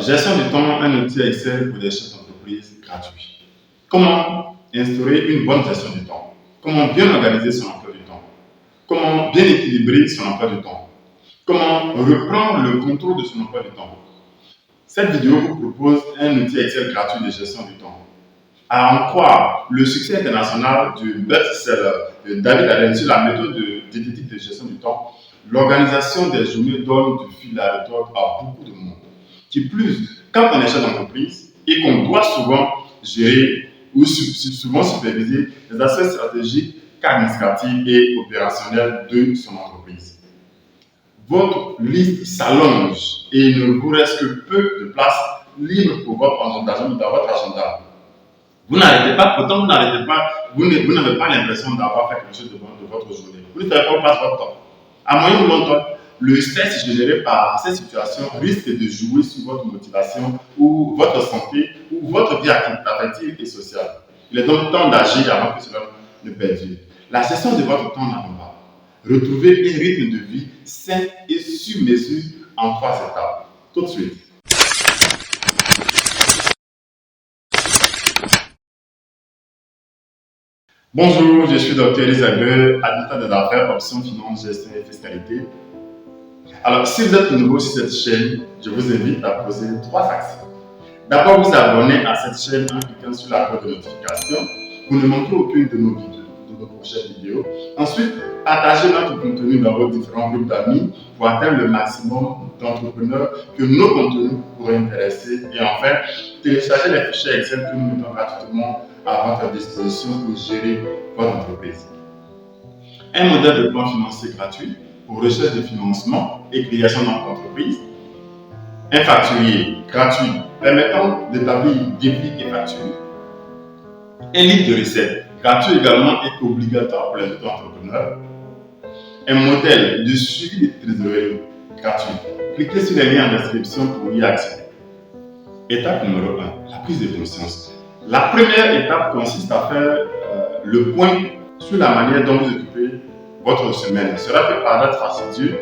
Gestion du temps, un outil Excel pour des chefs d'entreprise gratuit. Comment instaurer une bonne gestion du temps? Comment bien organiser son emploi du temps? Comment bien équilibrer son emploi du temps? Comment reprendre le contrôle de son emploi du temps? Cette vidéo vous propose un outil Excel gratuit de gestion du temps. À en croire le succès international du best-seller de David Allen sur la méthode de diététique de gestion du temps, l'organisation des journées donne du fil à retordre à beaucoup de monde. Qui plus, quand on est chef d'entreprise et qu'on doit souvent gérer ou souvent superviser les aspects stratégiques, administratifs et opérationnels de son entreprise. Votre liste s'allonge et il ne vous reste que peu de place libre pour votre agenda, dans votre agenda. Vous n'arrêtez pas, pourtant vous n'arrêtez pas, vous n'avez pas l'impression d'avoir fait quelque chose de votre journée. Vous ne savez pas où passe votre temps. À moyen ou long terme, le stress généré par cette situation risque de jouer sur votre motivation ou votre santé ou votre vie affective et sociale. Il est donc temps d'agir avant que cela ne perdure. La gestion de votre temps n'attend pas. Retrouvez un rythme de vie sain et sur mesure en 3 étapes. Tout de suite. Bonjour, je suis Dr Elisabeth, administrateur des affaires, options finance, gestion et fiscalité. Alors, si vous êtes nouveau sur cette chaîne, je vous invite à poser 3 actions. D'abord, vous abonner à cette chaîne en cliquant sur la cloche de notification pour ne manquer aucune de nos prochaines vidéos. Ensuite, partagez notre contenu dans vos différents groupes d'amis pour atteindre le maximum d'entrepreneurs que nos contenus pourraient intéresser. Et enfin, téléchargez les fichiers Excel que nous mettons gratuitement à votre disposition pour gérer votre entreprise. Un modèle de plan financier gratuit pour recherche de financement et création d'entreprise. Un facturier gratuit permettant d'établir débit et facture. Un livre de recettes gratuit également et obligatoire pour les auto-entrepreneurs. Un modèle de suivi de trésorerie gratuit. Cliquez sur les liens en description pour y accéder. Étape numéro 1, la prise de conscience. La première étape consiste à faire le point sur la manière dont vous occupez votre semaine. Cela peut paraître fastidieux,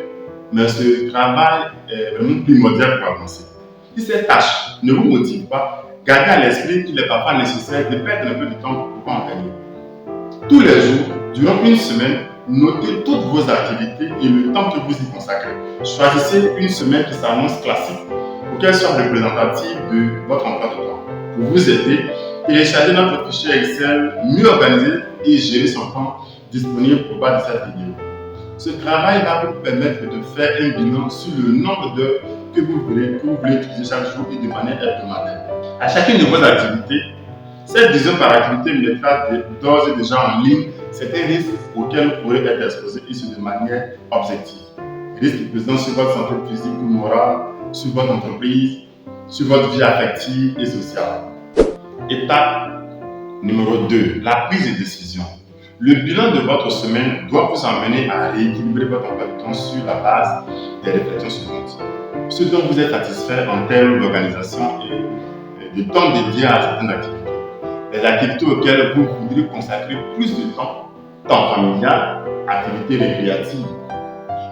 mais ce travail est vraiment primordial pour avancer. Si cette tâche ne vous motive pas, gardez à l'esprit qu'il est parfois nécessaire de perdre un peu de temps pour en gagner. Tous les jours, durant une semaine, notez toutes vos activités et le temps que vous y consacrez. Choisissez une semaine qui s'annonce classique pour qu'elle soit représentative de votre emploi de temps. Pour vous aider, téléchargez notre fichier Excel mieux organisé et gérer son temps disponible au bas de cette vidéo. Ce travail va vous permettre de faire un bilan sur le nombre d'heures que vous voulez utiliser chaque jour et de manière hebdomadaire. À chacune de vos activités, cette vision par activité mettra d'ores et déjà en ligne certains risques auxquels vous pourrez être exposé et ce de manière objective. Risques pesant sur votre santé physique ou morale, sur votre entreprise, sur votre vie affective et sociale. Étape numéro 2, la prise de décision. Le bilan de votre semaine doit vous amener à rééquilibrer votre emploi de temps sur la base des réflexions suivantes. Ce dont vous êtes satisfait en termes d'organisation et de temps dédié à certaines activités. Les activités auxquelles vous voudrez consacrer plus de temps familial, activités récréatives.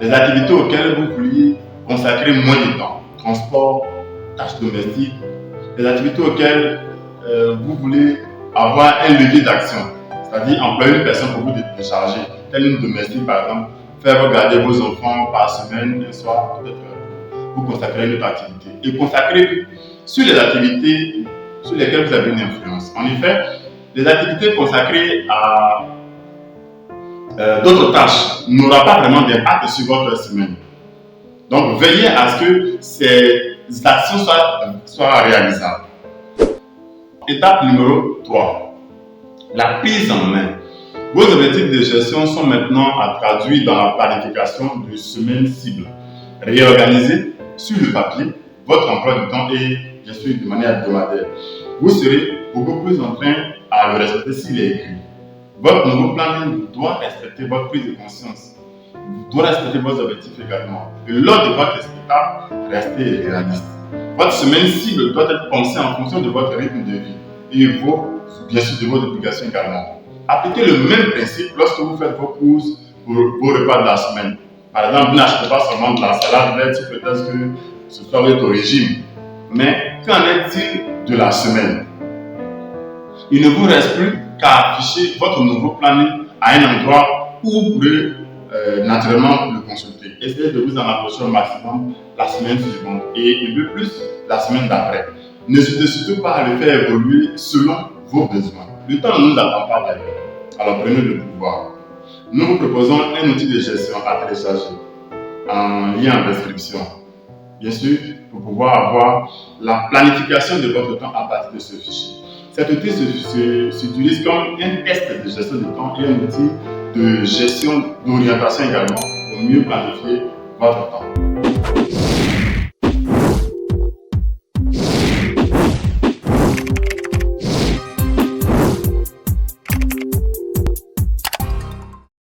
Les activités auxquelles vous vouliez consacrer moins de temps, transport, tâches domestiques. Les activités auxquelles vous voulez avoir un levier d'action, c'est-à-dire employer une personne pour vous décharger, telle une domestique par exemple, faire regarder vos enfants par semaine, un soir, peut-être vous consacrez une autre activité. Et consacrez sur les activités sur lesquelles vous avez une influence. En effet, les activités consacrées à d'autres tâches n'auront pas vraiment d'impact sur votre semaine. Donc, veillez à ce que ces actions soient réalisables. Étape numéro 3. La prise en main. Vos objectifs de gestion sont maintenant à traduire dans la planification de semaines cibles. Réorganisez sur le papier votre emploi du temps et bien sûr de manière hebdomadaire. Vous serez beaucoup plus en train à le respecter s'il est écrit. Votre nouveau planning doit respecter votre prise de conscience, doit respecter vos objectifs également. Et lors de votre étape, restez réaliste. Votre semaine cible doit être pensée en fonction de votre rythme de vie et bien sûr de vos obligations également. Appliquez le même principe lorsque vous faites vos courses pour vos repas de la semaine. Par exemple, vous n'achetez pas seulement de la salade verte, peut-être que ce soit votre régime. Mais qu'en est-il de la semaine? Il ne vous reste plus qu'à afficher votre nouveau planning à un endroit où vous pourrez naturellement le consulter. Essayez de vous en approcher au maximum la semaine suivante et un peu plus la semaine d'après. N'hésitez surtout pas à le faire évoluer selon vos besoins. Le temps ne nous attend pas d'ailleurs. Alors prenez le pouvoir. Nous vous proposons un outil de gestion à télécharger en lien en description. Bien sûr, pour pouvoir avoir la planification de votre temps à partir de ce fichier. Cet outil s'utilise comme un test de gestion de temps et un outil de gestion d'orientation également pour mieux planifier votre temps.